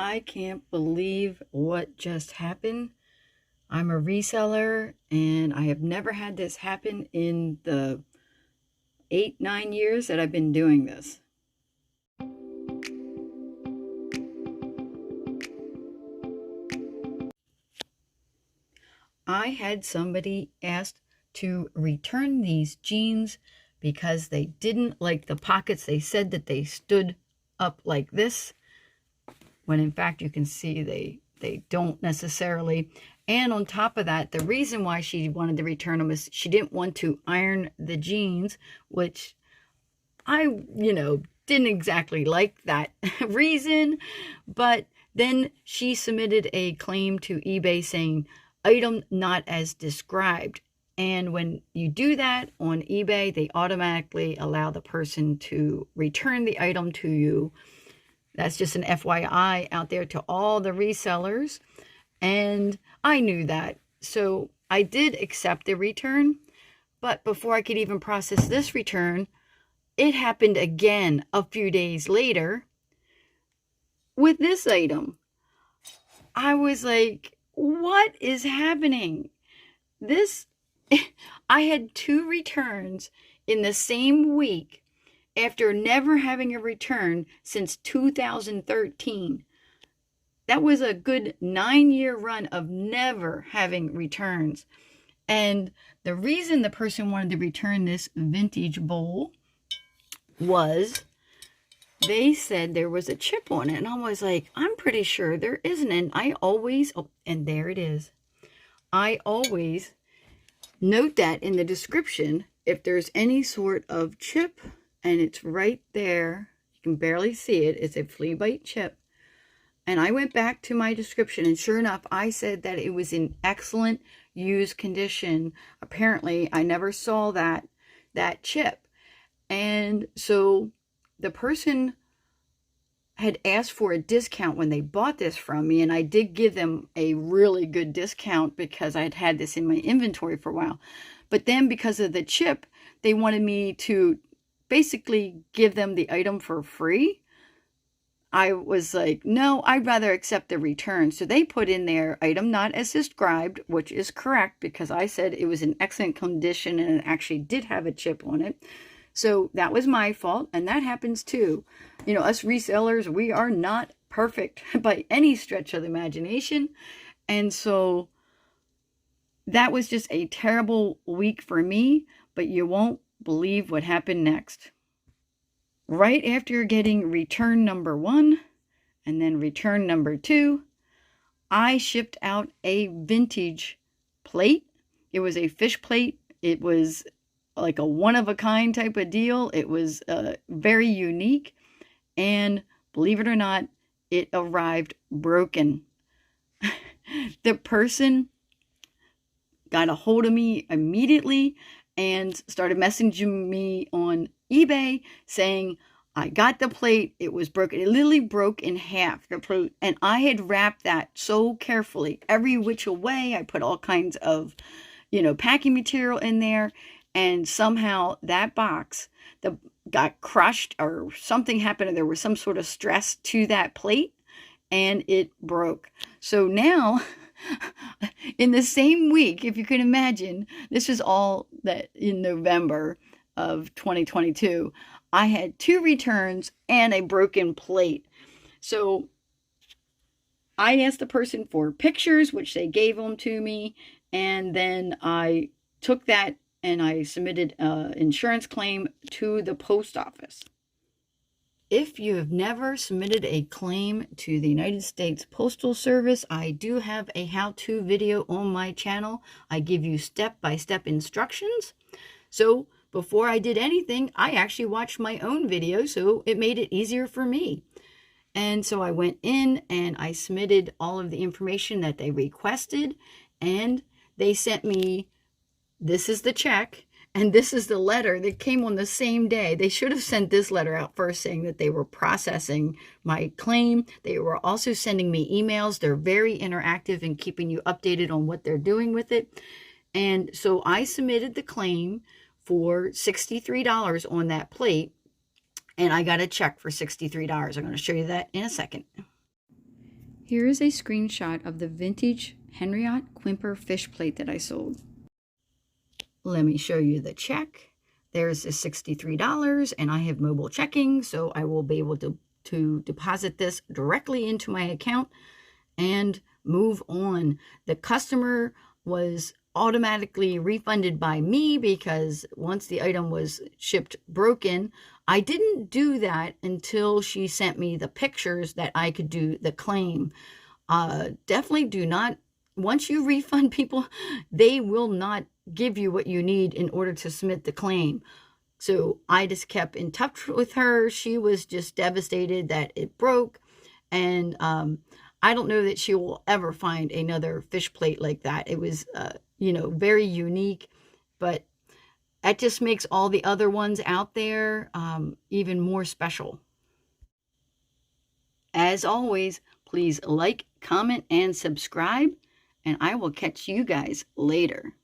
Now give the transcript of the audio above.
I can't believe what just happened. I'm a reseller and I have never had this happen in the 8, 9 years that I've been doing this. I had somebody ask to return these jeans because they didn't like the pockets. They said that they stood up like this, when in fact you can see they don't necessarily. And on top of that, the reason why she wanted to return them is she didn't want to iron the jeans, which I, didn't exactly like that reason. But then she submitted a claim to eBay saying item not as described. And when you do that on eBay, they automatically allow the person to return the item to you. That's just an FYI out there to all the resellers. And I knew that. So I did accept the return. But before I could even process this return, it happened again a few days later with this item. I was like, what is happening? I had 2 returns in the same week after never having a return since 2013. That was a good 9-year run of never having returns. And the reason the person wanted to return this vintage bowl was they said there was a chip on it. And I was like, I'm pretty sure there isn't. And I always, and there it is. I always note that in the description if there's any sort of chip, and it's right there. You can barely see it. It's a flea bite chip. And I went back to my description, and sure enough, I said that it was in excellent used condition. Apparently, I never saw that chip. And so the person had asked for a discount when they bought this from me, and I did give them a really good discount because I had had this in my inventory for a while. But then because of the chip, they wanted me to basically give them the item for free. I was like, no, I'd rather accept the return. So they put in their item not as described, which is correct because I said it was in excellent condition and it actually did have a chip on it. So that was my fault, and that happens too. Us resellers, we are not perfect by any stretch of the imagination. And so that was just a terrible week for me, but you won't believe what happened next. Right after getting return number 1 and then return number 2, I shipped out a vintage plate. It was a fish plate. It was like a one-of-a-kind type of deal. It was very unique. And believe it or not, it arrived broken. The person got a hold of me immediately and started messaging me on eBay saying, I got the plate, it was broken. It literally broke in half, the plate. And I had wrapped that so carefully, every which way. I put all kinds of, packing material in there. And somehow that box got crushed or something happened. There was some sort of stress to that plate and it broke. So now, in the same week, if you can imagine, this was all that in November of 2022, I had 2 returns and a broken plate. So I asked the person for pictures, which they gave them to me. And then I took that and I submitted an insurance claim to the post office. If you have never submitted a claim to the United States Postal Service, I do have a how-to video on my channel. I give you step-by-step instructions. So before I did anything, I actually watched my own video, so it made it easier for me. And so I went in and I submitted all of the information that they requested, and they sent me, this is the check, and this is the letter that came on the same day. They should have sent this letter out first saying that they were processing my claim. They were also sending me emails. They're very interactive in keeping you updated on what they're doing with it. And so I submitted the claim for $63 on that plate, and I got a check for $63. I'm going to show you that in a second. Here is a screenshot of the vintage Henriette Quimper fish plate that I sold. Let me show you the check. There's the $63, and I have mobile checking, so I will be able to deposit this directly into my account and move on. The customer was automatically refunded by me because once the item was shipped broken, I didn't do that until she sent me the pictures that I could do the claim. Definitely do not, once you refund people, they will not give you what you need in order to submit the claim. So I just kept in touch with her. She was just devastated that it broke, and I don't know that she will ever find another fish plate like that. It was, very unique, but that just makes all the other ones out there even more special. As always, please like, comment, and subscribe, and I will catch you guys later.